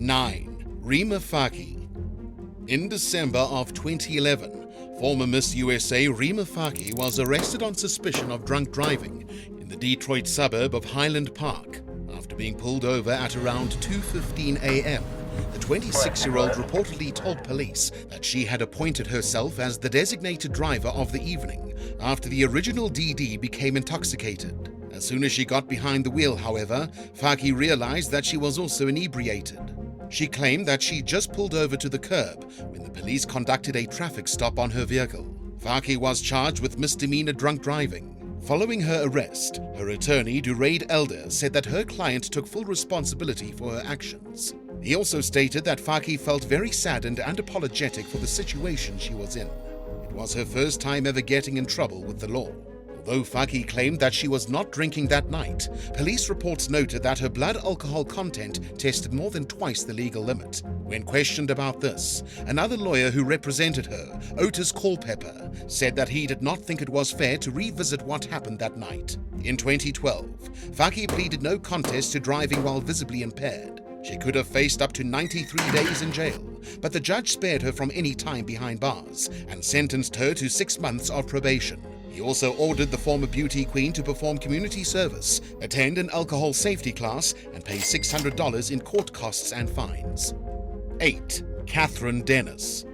9. Rima Faki. In December of 2011, former Miss USA Rima Faki was arrested on suspicion of drunk driving in the Detroit suburb of Highland Park. After being pulled over at around 2:15 a.m., the 26-year-old reportedly told police that she had appointed herself as the designated driver of the evening after the original DD became intoxicated. As soon as she got behind the wheel, however, Faki realized that she was also inebriated. She claimed that she just pulled over to the curb when the police conducted a traffic stop on her vehicle. Faki was charged with misdemeanor drunk driving. Following her arrest, her attorney, Duraid Elder, said that her client took full responsibility for her actions. He also stated that Faki felt very saddened and apologetic for the situation she was in. It was her first time ever getting in trouble with the law. Although Faki claimed that she was not drinking that night, police reports noted that her blood alcohol content tested more than twice the legal limit. When questioned about this, another lawyer who represented her, Otis Culpepper, said that he did not think it was fair to revisit what happened that night. In 2012, Faki pleaded no contest to driving while visibly impaired. She could have faced up to 93 days in jail, but the judge spared her from any time behind bars and sentenced her to 6 months of probation. He also ordered the former beauty queen to perform community service, attend an alcohol safety class, and pay $600 in court costs and fines. 8. Catherine Dennis.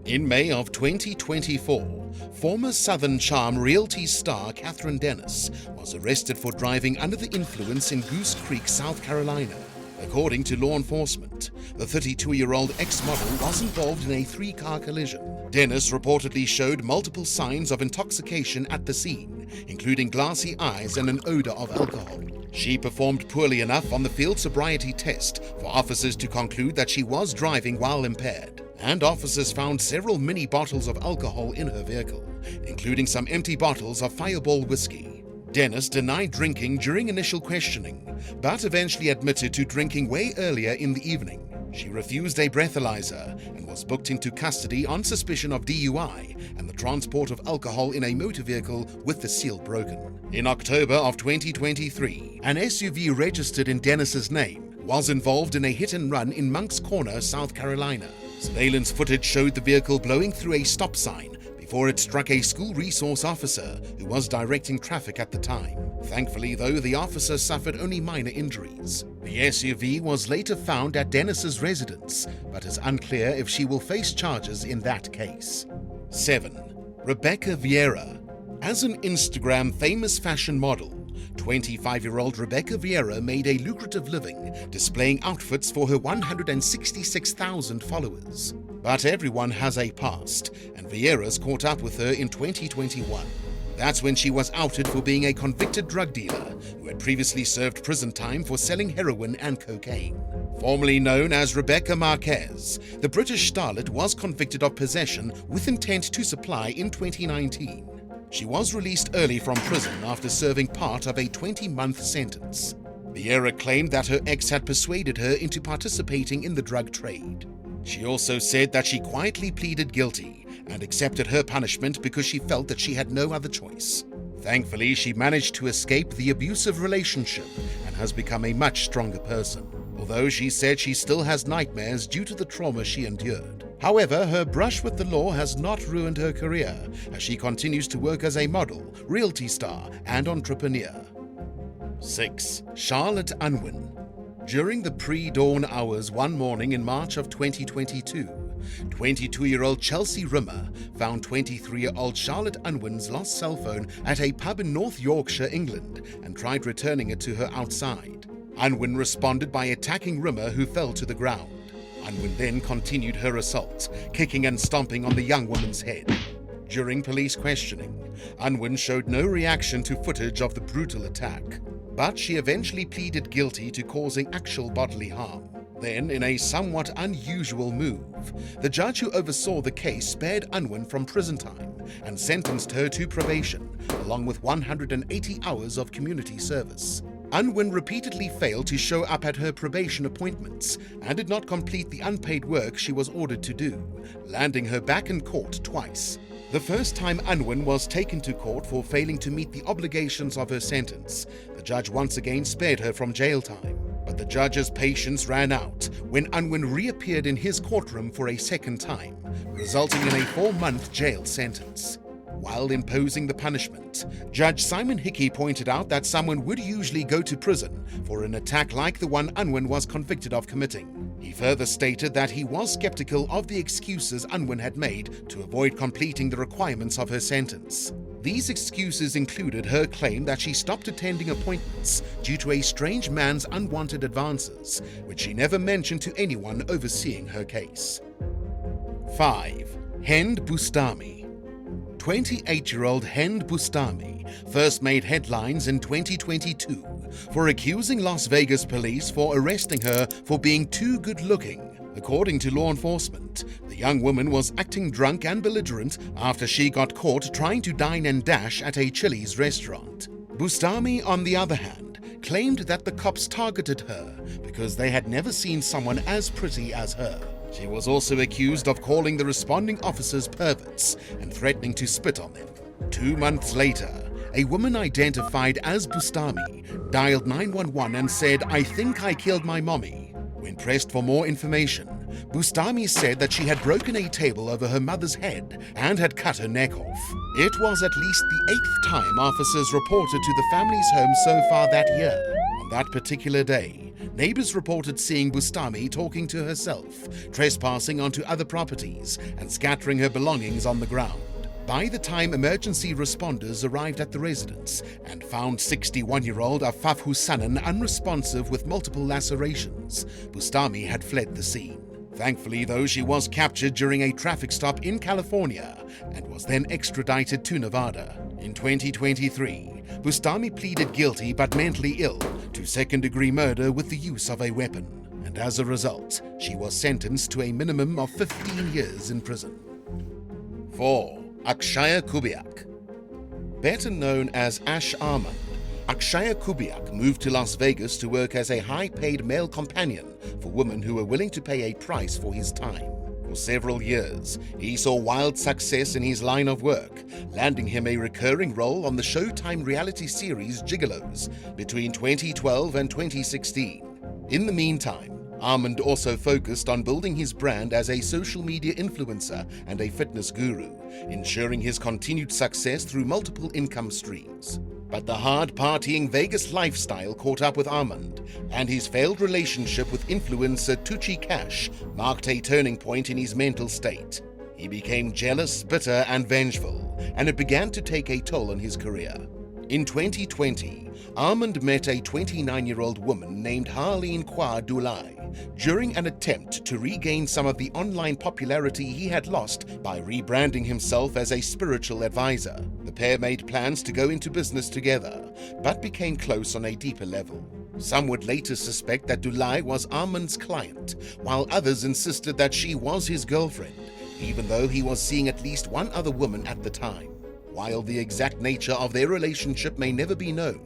In May of 2024, former Southern Charm Realty star Catherine Dennis was arrested for driving under the influence in Goose Creek, South Carolina. According to law enforcement, the 32-year-old ex-model was involved in a 3-car collision. Dennis reportedly showed multiple signs of intoxication at the scene, including glassy eyes and an odor of alcohol. She performed poorly enough on the field sobriety test for officers to conclude that she was driving while impaired, and officers found several mini bottles of alcohol in her vehicle, including some empty bottles of Fireball whiskey. Dennis denied drinking during initial questioning, but eventually admitted to drinking way earlier in the evening. She refused a breathalyzer and was booked into custody on suspicion of DUI and the transport of alcohol in a motor vehicle with the seal broken. In October of 2023, an SUV registered in Dennis's name was involved in a hit-and-run in Moncks Corner, South Carolina. Surveillance footage showed the vehicle blowing through a stop sign before it struck a school resource officer who was directing traffic at the time. Thankfully, though, the officer suffered only minor injuries. The SUV was later found at Dennis's residence, but it's unclear if she will face charges in that case. 7. Rebecca Vieira. As an Instagram famous fashion model, 25-year-old Rebecca Vieira made a lucrative living displaying outfits for her 166,000 followers. But everyone has a past, and Vieira's caught up with her in 2021. That's when she was outed for being a convicted drug dealer who had previously served prison time for selling heroin and cocaine. Formerly known as Rebecca Marquez, the British starlet was convicted of possession with intent to supply in 2019. She was released early from prison after serving part of a 20-month sentence. Vieira claimed that her ex had persuaded her into participating in the drug trade. She also said that she quietly pleaded guilty and accepted her punishment because she felt that she had no other choice. Thankfully, she managed to escape the abusive relationship and has become a much stronger person, although she said she still has nightmares due to the trauma she endured. However, her brush with the law has not ruined her career, as she continues to work as a model, realty star, and entrepreneur. 6. Charlotte Unwin. During the pre-dawn hours one morning in March of 2022, 22-year-old Chelsea Rimmer found 23-year-old Charlotte Unwin's lost cell phone at a pub in North Yorkshire, England, and tried returning it to her outside. Unwin responded by attacking Rimmer, who fell to the ground. Unwin then continued her assault, kicking and stomping on the young woman's head. During police questioning, Unwin showed no reaction to footage of the brutal attack, but she eventually pleaded guilty to causing actual bodily harm. Then, in a somewhat unusual move, the judge who oversaw the case spared Unwin from prison time and sentenced her to probation, along with 180 hours of community service. Unwin repeatedly failed to show up at her probation appointments and did not complete the unpaid work she was ordered to do, landing her back in court twice. The first time Unwin was taken to court for failing to meet the obligations of her sentence, the judge once again spared her from jail time. but the judge's patience ran out when Unwin reappeared in his courtroom for a second time, resulting in a 4-month jail sentence. While imposing the punishment, Judge Simon Hickey pointed out that someone would usually go to prison for an attack like the one Unwin was convicted of committing. He further stated that he was skeptical of the excuses Unwin had made to avoid completing the requirements of her sentence. These excuses included her claim that she stopped attending appointments due to a strange man's unwanted advances, which she never mentioned to anyone overseeing her case. 5. Hind Bustami. 28-year-old Hind Bustami first made headlines in 2022 for accusing Las Vegas police for arresting her for being too good-looking. According to law enforcement, the young woman was acting drunk and belligerent after she got caught trying to dine and dash at a Chili's restaurant. Bustami, on the other hand, claimed that the cops targeted her because they had never seen someone as pretty as her. She was also accused of calling the responding officers perverts and threatening to spit on them. 2 months later, a woman identified as Bustami dialed 911 and said, "I think I killed my mommy." When pressed for more information, Bustami said that she had broken a table over her mother's head and had cut her neck off. It was at least the 8th time officers reported to the family's home so far that year. On that particular day, neighbors reported seeing Bustami talking to herself, trespassing onto other properties, and scattering her belongings on the ground. By the time emergency responders arrived at the residence and found 61-year-old Afaf Hussanin unresponsive with multiple lacerations, Bustami had fled the scene. Thankfully, though, she was captured during a traffic stop in California and was then extradited to Nevada. In 2023, Bustami pleaded guilty but mentally ill to second-degree murder with the use of a weapon, and as a result, she was sentenced to a minimum of 15 years in prison. 4. Akshaya Kubiak. Better known as Ash Armand, Akshaya Kubiak moved to Las Vegas to work as a high-paid male companion for women who were willing to pay a price for his time. For several years, he saw wild success in his line of work, landing him a recurring role on the Showtime reality series Gigolos between 2012 and 2016. In the meantime, Armand also focused on building his brand as a social media influencer and a fitness guru, ensuring his continued success through multiple income streams. But the hard-partying Vegas lifestyle caught up with Armand, and his failed relationship with influencer Tucci Cash marked a turning point in his mental state. He became jealous, bitter, and vengeful, and it began to take a toll on his career. In 2020, Armand met a 29-year-old woman named Harleen Kwa Dulai during an attempt to regain some of the online popularity he had lost by rebranding himself as a spiritual advisor. The pair made plans to go into business together, but became close on a deeper level. Some would later suspect that Dulai was Armand's client, while others insisted that she was his girlfriend, even though he was seeing at least one other woman at the time. While the exact nature of their relationship may never be known,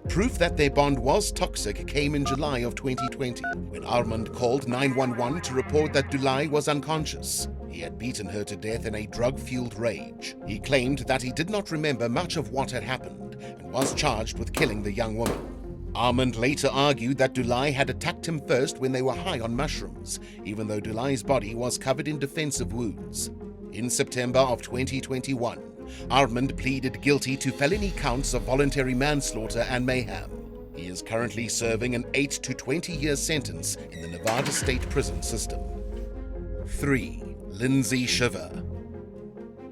proof that their bond was toxic came in July of 2020, when Armand called 911 to report that Dulai was unconscious. He had beaten her to death in a drug-fueled rage. He claimed that he did not remember much of what had happened and was charged with killing the young woman. Armand later argued that Dulai had attacked him first when they were high on mushrooms, even though Dulai's body was covered in defensive wounds. In September of 2021, Armand pleaded guilty to felony counts of voluntary manslaughter and mayhem. He is currently serving an 8 to 20-year sentence in the Nevada State Prison System. 3. Lindsay Shiver.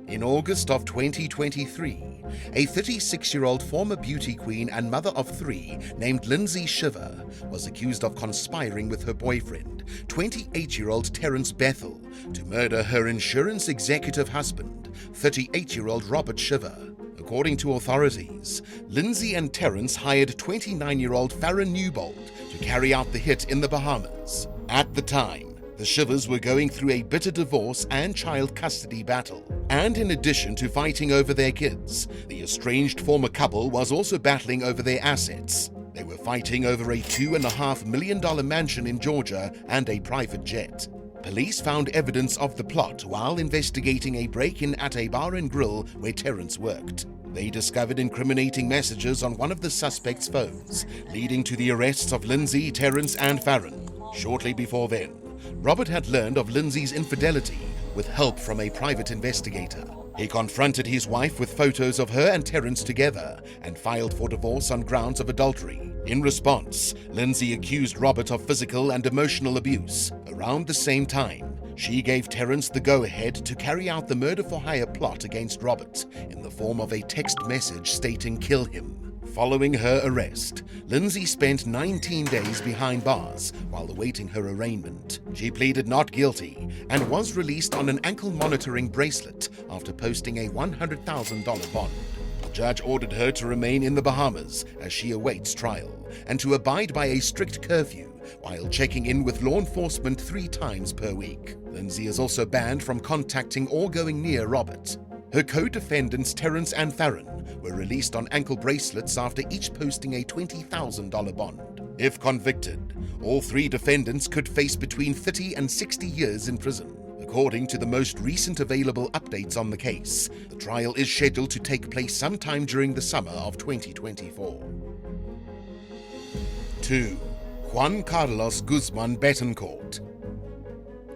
In August of 2023, a 36-year-old former beauty queen and mother of 3 named Lindsay Shiver was accused of conspiring with her boyfriend, 28-year-old Terrence Bethel, to murder her insurance executive husband, 38-year-old Robert Shiver. According to authorities, Lindsay and Terrence hired 29-year-old Farron Newbold to carry out the hit in the Bahamas. At the time, the Shivers were going through a bitter divorce and child custody battle. And in addition to fighting over their kids, the estranged former couple was also battling over their assets. They were fighting over a $2.5 million mansion in Georgia and a private jet. Police found evidence of the plot while investigating a break-in at a bar and grill where Terrence worked. They discovered incriminating messages on one of the suspects' phones, leading to the arrests of Lindsay, Terrence, and Farron. Shortly before then, Robert had learned of Lindsay's infidelity with help from a private investigator. He confronted his wife with photos of her and Terrence together and filed for divorce on grounds of adultery. In response, Lindsay accused Robert of physical and emotional abuse. Around the same time, she gave Terrence the go-ahead to carry out the murder-for-hire plot against Robert in the form of a text message stating "kill him." Following her arrest, Lindsay spent 19 days behind bars while awaiting her arraignment. She pleaded not guilty and was released on an ankle monitoring bracelet after posting a $100,000 bond. The judge ordered her to remain in the Bahamas as she awaits trial and to abide by a strict curfew while checking in with law enforcement 3 times per week. Lindsay is also banned from contacting or going near Robert. Her co-defendants Terrence and Farron were released on ankle bracelets after each posting a $20,000 bond. If convicted, all 3 defendants could face between 30 and 60 years in prison. According to the most recent available updates on the case, the trial is scheduled to take place sometime during the summer of 2024. 2. Juan Carlos Guzman Betancourt.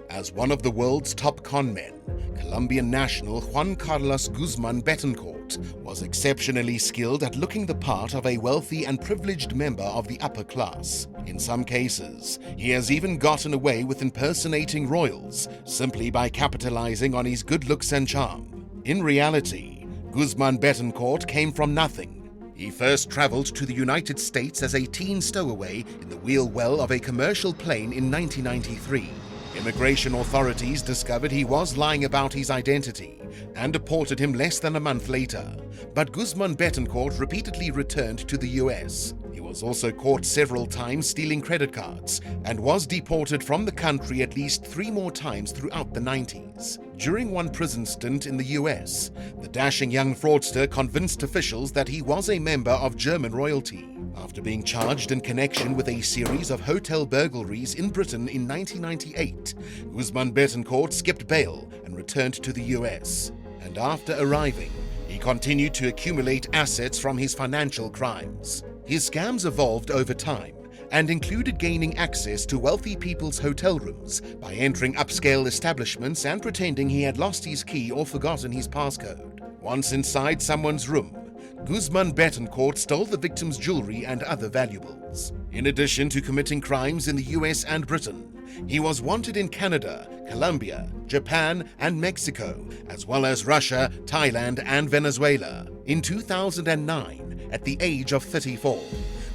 As one of the world's top con men, Colombian national Juan Carlos Guzman Betancourt was exceptionally skilled at looking the part of a wealthy and privileged member of the upper class. In some cases, he has even gotten away with impersonating royals simply by capitalizing on his good looks and charm. In reality, Guzman Betancourt came from nothing. He first traveled to the United States as a teen stowaway in the wheel well of a commercial plane in 1993. Immigration authorities discovered he was lying about his identity and deported him less than a month later. But Guzman Betancourt repeatedly returned to the US. He was also caught several times stealing credit cards and was deported from the country at least 3 more times throughout the 90s. During one prison stint in the US, the dashing young fraudster convinced officials that he was a member of German royalty. After being charged in connection with a series of hotel burglaries in Britain in 1998, Guzman Betancourt skipped bail and returned to the US. And after arriving, he continued to accumulate assets from his financial crimes. His scams evolved over time and included gaining access to wealthy people's hotel rooms by entering upscale establishments and pretending he had lost his key or forgotten his passcode. Once inside someone's room, Guzman Betancourt stole the victim's jewelry and other valuables. In addition to committing crimes in the US and Britain, he was wanted in Canada, Colombia, Japan, and Mexico, as well as Russia, Thailand, and Venezuela. In 2009, at the age of 34,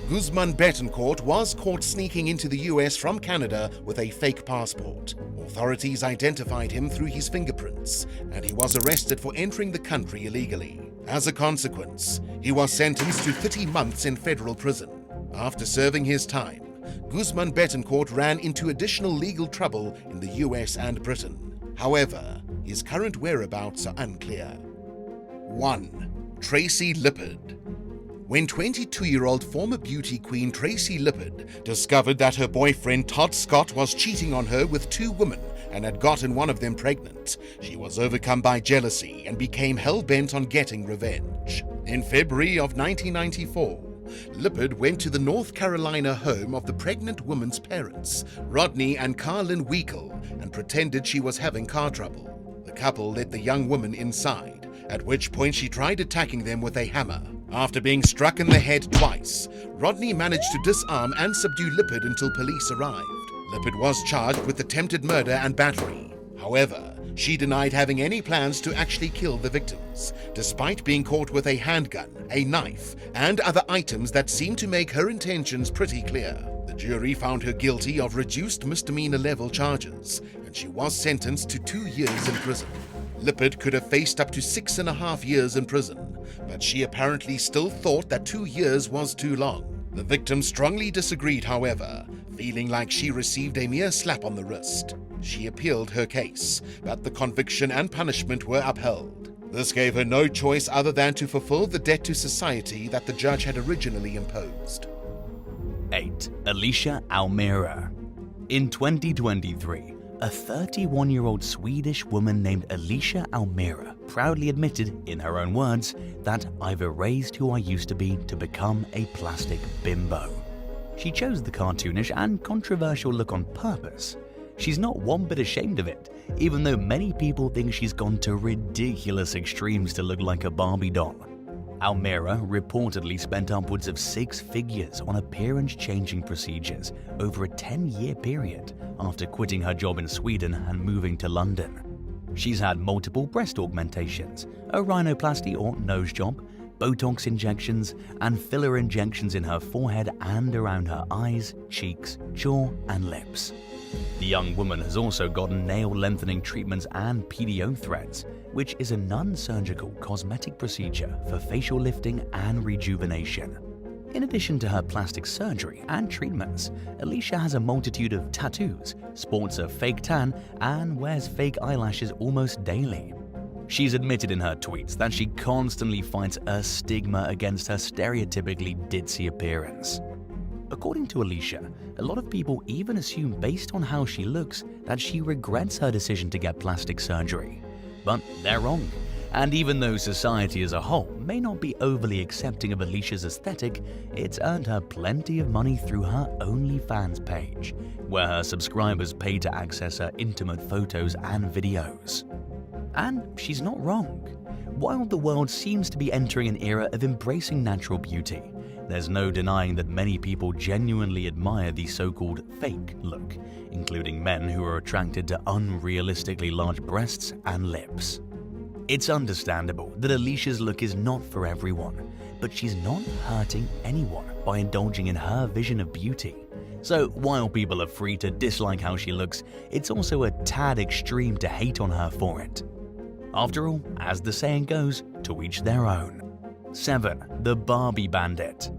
Guzman Betancourt was caught sneaking into the US from Canada with a fake passport. Authorities identified him through his fingerprints, and he was arrested for entering the country illegally. As a consequence, he was sentenced to 30 months in federal prison. After serving his time, Guzman Betancourt ran into additional legal trouble in the US and Britain. However, his current whereabouts are unclear. 1. Tracy Lippard. When 22-year-old former beauty queen Tracy Lippard discovered that her boyfriend Todd Scott was cheating on her with 2 women and had gotten one of them pregnant, she was overcome by jealousy and became hell-bent on getting revenge. In February of 1994, Lippard went to the North Carolina home of the pregnant woman's parents, Rodney and Carlin Weekle, and pretended she was having car trouble. The couple let the young woman inside, at which point she tried attacking them with a hammer. After being struck in the head twice, Rodney managed to disarm and subdue Lippard until police arrived. Lippard was charged with attempted murder and battery. However, she denied having any plans to actually kill the victims, despite being caught with a handgun, a knife, and other items that seemed to make her intentions pretty clear. The jury found her guilty of reduced misdemeanor-level charges, and she was sentenced to 2 years in prison. Lippard could have faced up to 6.5 years in prison, but she apparently still thought that 2 years was too long. The victim strongly disagreed, however, feeling like she received a mere slap on the wrist. She appealed her case, but the conviction and punishment were upheld. This gave her no choice other than to fulfill the debt to society that the judge had originally imposed. 8. Alicia Almeida. In 2023, a 31-year-old Swedish woman named Alicia Almira proudly admitted, in her own words, that "I've erased who I used to be to become a plastic bimbo." She chose the cartoonish and controversial look on purpose. She's not one bit ashamed of it, even though many people think she's gone to ridiculous extremes to look like a Barbie doll. Almira reportedly spent upwards of 6 figures on appearance-changing procedures over a 10-year period after quitting her job in Sweden and moving to London. She's had multiple breast augmentations, a rhinoplasty or nose job, Botox injections, and filler injections in her forehead and around her eyes, cheeks, jaw, and lips. The young woman has also gotten nail lengthening treatments and PDO threads, which is a non-surgical cosmetic procedure for facial lifting and rejuvenation. In addition to her plastic surgery and treatments, Alicia has a multitude of tattoos, sports a fake tan, and wears fake eyelashes almost daily. She's admitted in her tweets that she constantly fights a stigma against her stereotypically ditzy appearance. According to Alicia, a lot of people even assume based on how she looks that she regrets her decision to get plastic surgery. But they're wrong. And even though society as a whole may not be overly accepting of Alicia's aesthetic, it's earned her plenty of money through her OnlyFans page, where her subscribers pay to access her intimate photos and videos. And she's not wrong. While the world seems to be entering an era of embracing natural beauty, there's no denying that many people genuinely admire the so-called fake look, including men who are attracted to unrealistically large breasts and lips. It's understandable that Alicia's look is not for everyone, but she's not hurting anyone by indulging in her vision of beauty. So while people are free to dislike how she looks, it's also a tad extreme to hate on her for it. After all, as the saying goes, to each their own. 7. The Barbie Bandit.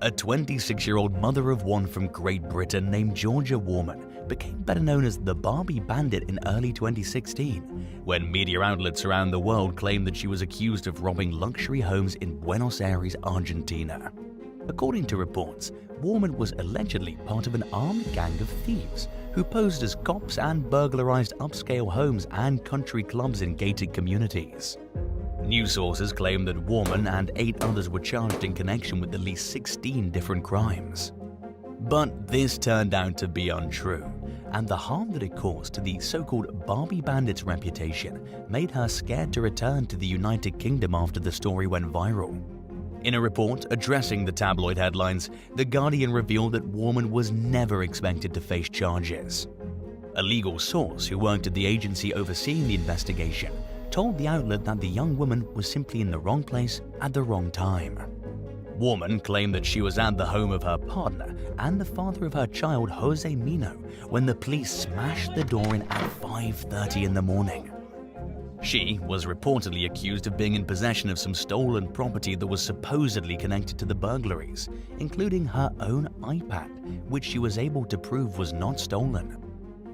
A 26-year-old mother of one from Great Britain named Georgia Warman became better known as the Barbie Bandit in early 2016, when media outlets around the world claimed that she was accused of robbing luxury homes in Buenos Aires, Argentina. According to reports, Warman was allegedly part of an armed gang of thieves who posed as cops and burglarized upscale homes and country clubs in gated communities. News sources claim that Warman and 8 others were charged in connection with at least 16 different crimes. But this turned out to be untrue, and the harm that it caused to the so-called Barbie Bandit's reputation made her scared to return to the United Kingdom after the story went viral. In a report addressing the tabloid headlines, The Guardian revealed that Warman was never expected to face charges. A legal source who worked at the agency overseeing the investigation told the outlet that the young woman was simply in the wrong place at the wrong time. Warman claimed that she was at the home of her partner and the father of her child, Jose Mino, when the police smashed the door in at 5:30 in the morning. She was reportedly accused of being in possession of some stolen property that was supposedly connected to the burglaries, including her own iPad, which she was able to prove was not stolen.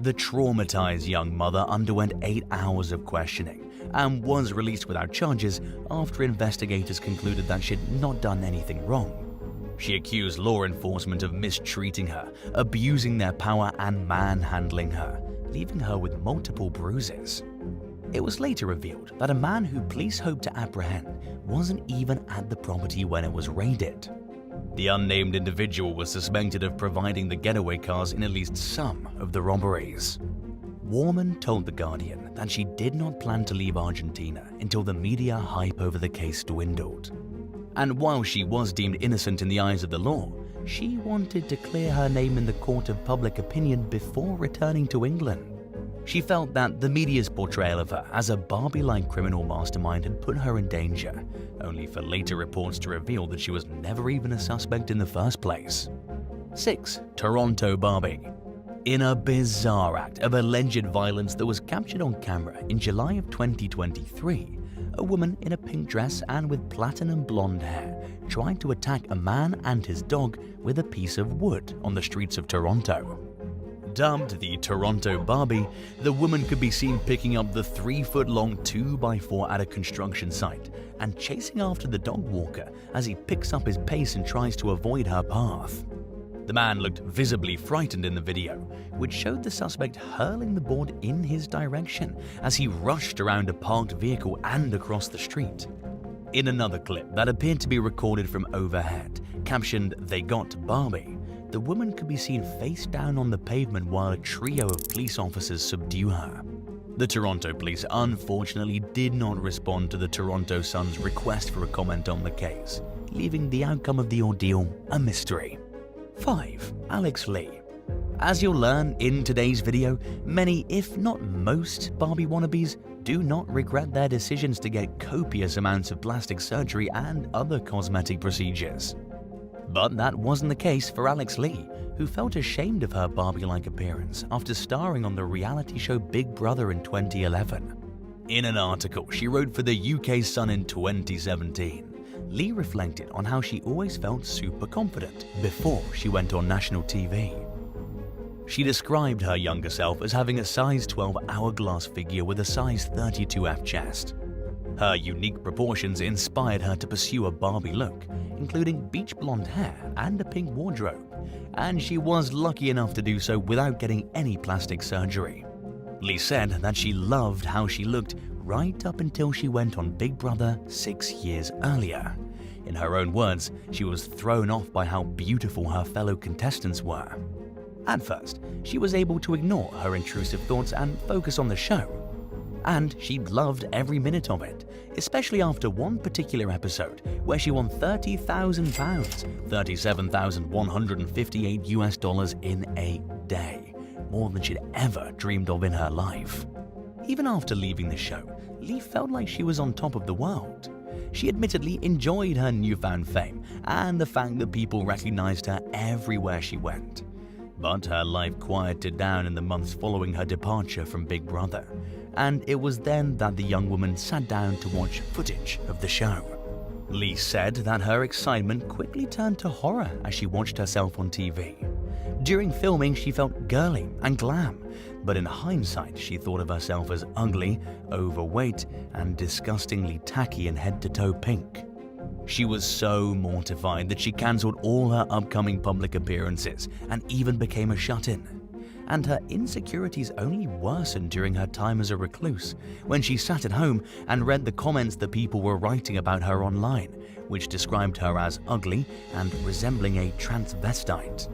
The traumatized young mother underwent 8 hours of questioning and was released without charges after investigators concluded that she'd not done anything wrong. She accused law enforcement of mistreating her, abusing their power, and manhandling her, leaving her with multiple bruises. It was later revealed that a man who police hoped to apprehend wasn't even at the property when it was raided. The unnamed individual was suspected of providing the getaway cars in at least some of the robberies. Warman told The Guardian that she did not plan to leave Argentina until the media hype over the case dwindled. And while she was deemed innocent in the eyes of the law, she wanted to clear her name in the court of public opinion before returning to England. She felt that the media's portrayal of her as a Barbie-like criminal mastermind had put her in danger, only for later reports to reveal that she was never even a suspect in the first place. 6. Toronto Barbie. In a bizarre act of alleged violence that was captured on camera in July of 2023, a woman in a pink dress and with platinum blonde hair tried to attack a man and his dog with a piece of wood on the streets of Toronto. Dubbed the Toronto Barbie, the woman could be seen picking up the 3-foot-long 2x4 at a construction site and chasing after the dog walker as he picks up his pace and tries to avoid her path. The man looked visibly frightened in the video, which showed the suspect hurling the board in his direction as he rushed around a parked vehicle and across the street. In another clip that appeared to be recorded from overhead, captioned "They got Barbie," the woman could be seen face down on the pavement while a trio of police officers subdue her. The Toronto police unfortunately did not respond to the Toronto Sun's request for a comment on the case, leaving the outcome of the ordeal a mystery. 5. Alex Lee. As you'll learn in today's video, many, if not most, Barbie wannabes do not regret their decisions to get copious amounts of plastic surgery and other cosmetic procedures. But that wasn't the case for Alex Lee, who felt ashamed of her Barbie-like appearance after starring on the reality show Big Brother in 2011. In an article she wrote for the UK Sun in 2017, Lee reflected on how she always felt super confident before she went on national TV. She described her younger self as having a size 12 hourglass figure with a size 32F chest. Her unique proportions inspired her to pursue a Barbie look, including beach blonde hair and a pink wardrobe, and she was lucky enough to do so without getting any plastic surgery. Lee said that she loved how she looked right up until she went on Big Brother 6 years earlier. In her own words, she was thrown off by how beautiful her fellow contestants were. At first, she was able to ignore her intrusive thoughts and focus on the show. And she loved every minute of it, especially after one particular episode where she won £30,000, $37,158 in a day, more than she'd ever dreamed of in her life. Even after leaving the show, Lee felt like she was on top of the world. She admittedly enjoyed her newfound fame and the fact that people recognized her everywhere she went. But her life quieted down in the months following her departure from Big Brother, and it was then that the young woman sat down to watch footage of the show. Lee said that her excitement quickly turned to horror as she watched herself on TV. During filming, she felt girly and glam, but in hindsight, she thought of herself as ugly, overweight, and disgustingly tacky and head-to-toe pink. She was so mortified that she cancelled all her upcoming public appearances and even became a shut-in. And her insecurities only worsened during her time as a recluse, when she sat at home and read the comments that people were writing about her online, which described her as ugly and resembling a transvestite.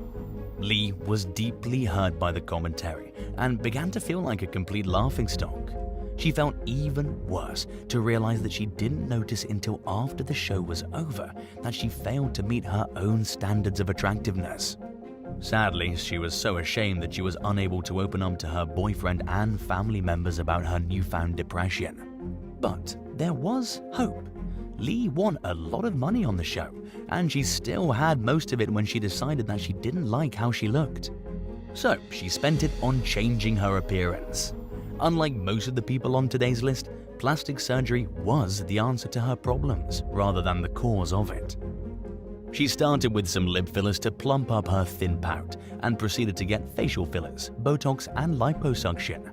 Lee was deeply hurt by the commentary and began to feel like a complete laughingstock. She felt even worse to realize that she didn't notice until after the show was over that she failed to meet her own standards of attractiveness. Sadly, she was so ashamed that she was unable to open up to her boyfriend and family members about her newfound depression. But there was hope. Lee won a lot of money on the show, and she still had most of it when she decided that she didn't like how she looked. So she spent it on changing her appearance. Unlike most of the people on today's list, plastic surgery was the answer to her problems rather than the cause of it. She started with some lip fillers to plump up her thin pout and proceeded to get facial fillers, Botox, and liposuction.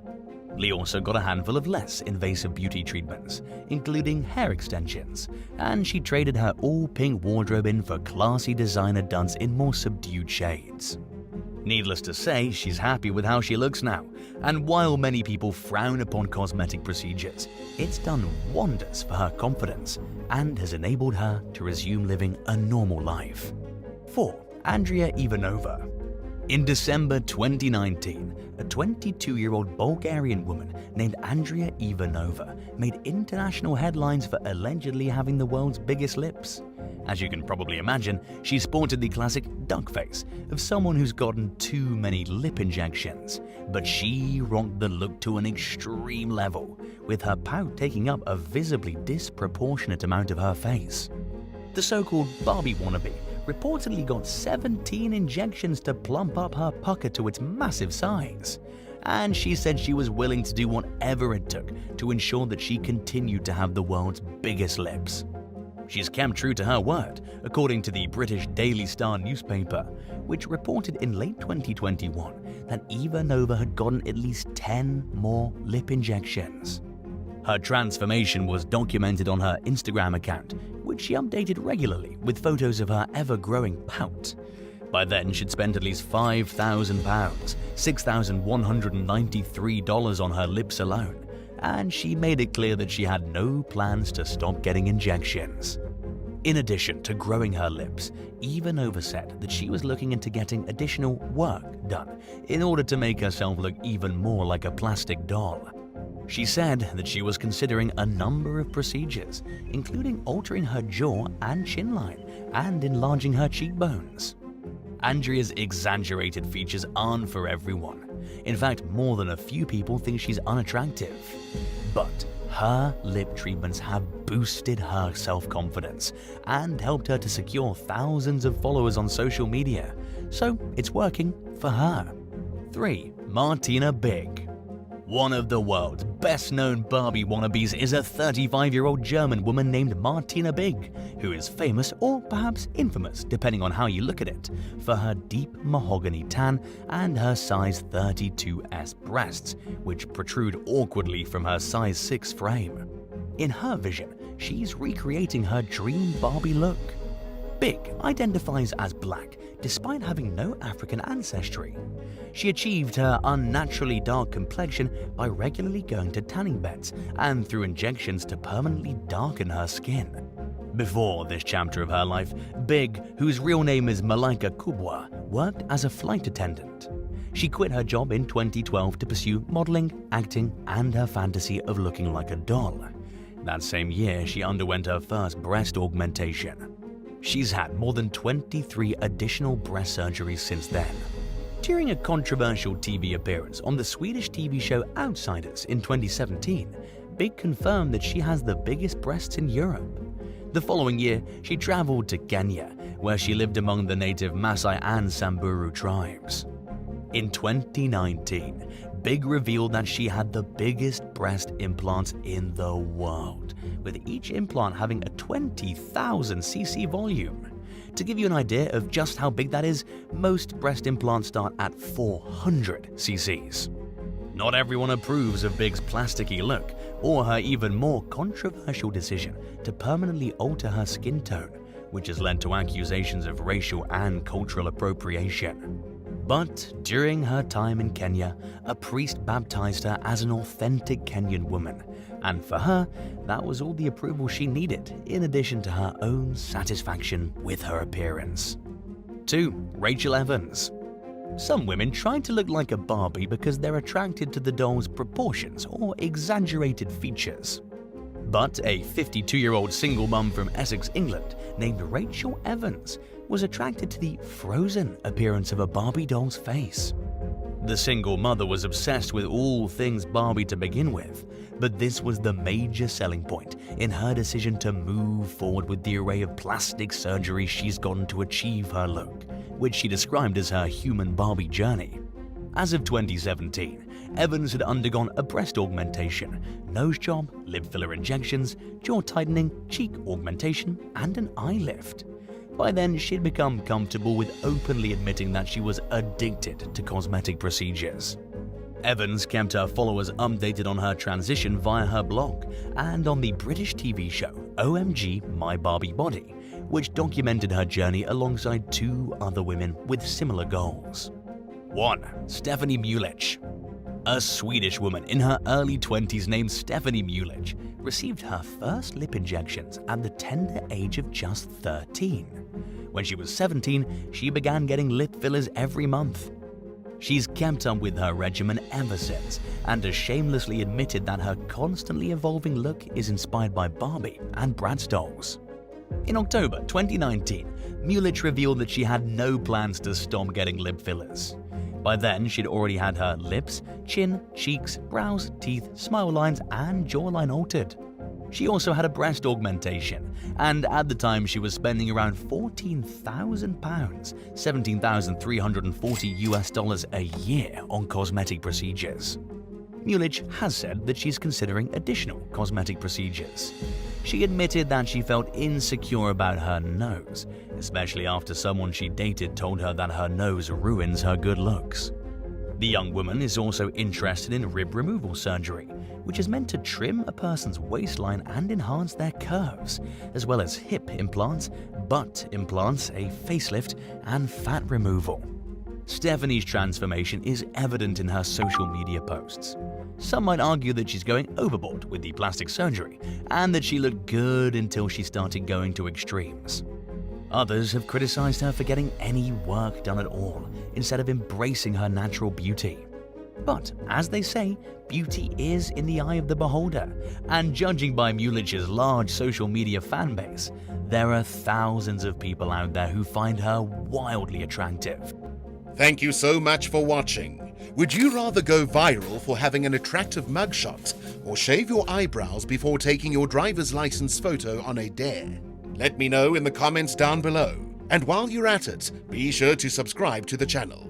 Lee also got a handful of less invasive beauty treatments, including hair extensions, and she traded her all-pink wardrobe in for classy designer duds in more subdued shades. Needless to say, she's happy with how she looks now, and while many people frown upon cosmetic procedures, it's done wonders for her confidence and has enabled her to resume living a normal life. 4. Andrea Ivanova. In December 2019, a 22-year-old Bulgarian woman named Andrea Ivanova made international headlines for allegedly having the world's biggest lips. As you can probably imagine, she sported the classic duck face of someone who's gotten too many lip injections, but she rocked the look to an extreme level, with her pout taking up a visibly disproportionate amount of her face. The so-called Barbie wannabe reportedly got 17 injections to plump up her pucker to its massive size, and she said she was willing to do whatever it took to ensure that she continued to have the world's biggest lips. She's kept true to her word, according to the British Daily Star newspaper, which reported in late 2021 that Ivanova had gotten at least 10 more lip injections. Her transformation was documented on her Instagram account, which she updated regularly with photos of her ever-growing pout. By then, she'd spent at least £5,000, $6,193 on her lips alone, and she made it clear that she had no plans to stop getting injections. In addition to growing her lips, Eva Nova said that she was looking into getting additional work done in order to make herself look even more like a plastic doll. She said that she was considering a number of procedures, including altering her jaw and chin line and enlarging her cheekbones. Andrea's exaggerated features aren't for everyone. In fact, more than a few people think she's unattractive. But her lip treatments have boosted her self-confidence and helped her to secure thousands of followers on social media. So it's working for her. 3. Martina Big. One of the world's best-known Barbie wannabes is a 35-year-old German woman named Martina Big, who is famous, or perhaps infamous, depending on how you look at it, for her deep mahogany tan and her size 32S breasts, which protrude awkwardly from her size 6 frame. In her vision, she's recreating her dream Barbie look. Big identifies as black despite having no African ancestry. She achieved her unnaturally dark complexion by regularly going to tanning beds and through injections to permanently darken her skin. Before this chapter of her life, Big, whose real name is Malaika Kubwa, worked as a flight attendant. She quit her job in 2012 to pursue modeling, acting, and her fantasy of looking like a doll. That same year, she underwent her first breast augmentation. She's had more than 23 additional breast surgeries since then. During a controversial TV appearance on the Swedish TV show Outsiders in 2017, Big confirmed that she has the biggest breasts in Europe. The following year, she traveled to Kenya, where she lived among the native Maasai and Samburu tribes. In 2019, Big revealed that she had the biggest breast implants in the world, with each implant having a 20,000 cc volume. To give you an idea of just how big that is, most breast implants start at 400 cc's. Not everyone approves of Big's plasticky look, or her even more controversial decision to permanently alter her skin tone, which has led to accusations of racial and cultural appropriation. But during her time in Kenya, a priest baptized her as an authentic Kenyan woman, and for her, that was all the approval she needed, in addition to her own satisfaction with her appearance. 2. Rachel Evans. Some women try to look like a Barbie because they're attracted to the doll's proportions or exaggerated features. But a 52-year-old single mum from Essex, England, named Rachel Evans, was attracted to the frozen appearance of a Barbie doll's face. The single mother was obsessed with all things Barbie to begin with, but this was the major selling point in her decision to move forward with the array of plastic surgery she's gotten to achieve her look, which she described as her human Barbie journey. As of 2017, Evans had undergone a breast augmentation, nose job, lip filler injections, jaw tightening, cheek augmentation, and an eye lift. By then, she'd become comfortable with openly admitting that she was addicted to cosmetic procedures. Evans kept her followers updated on her transition via her blog and on the British TV show OMG My Barbie Body, which documented her journey alongside 2 other women with similar goals. 1. Stephanie Meulich. A Swedish woman in her early 20s named Stephanie Meulich received her first lip injections at the tender age of just 13. When she was 17, she began getting lip fillers every month. She's kept up with her regimen ever since and has shamelessly admitted that her constantly evolving look is inspired by Barbie and Bratz dolls. In October 2019, Meulich revealed that she had no plans to stop getting lip fillers. By then, she'd already had her lips, chin, cheeks, brows, teeth, smile lines, and jawline altered. She also had a breast augmentation, and at the time she was spending around £14,000, $17,340 a year on cosmetic procedures. Meulich has said that she's considering additional cosmetic procedures. She admitted that she felt insecure about her nose, especially after someone she dated told her that her nose ruins her good looks. The young woman is also interested in rib removal surgery, which is meant to trim a person's waistline and enhance their curves, as well as hip implants, butt implants, a facelift, and fat removal. Stephanie's transformation is evident in her social media posts. Some might argue that she's going overboard with the plastic surgery and that she looked good until she started going to extremes. Others have criticized her for getting any work done at all instead of embracing her natural beauty. But as they say, beauty is in the eye of the beholder, and judging by Mulich's large social media fan base, there are thousands of people out there who find her wildly attractive. Thank you so much for watching. Would you rather go viral for having an attractive mugshot or shave your eyebrows before taking your driver's license photo on a dare? Let me know in the comments down below. And while you're at it, be sure to subscribe to the channel.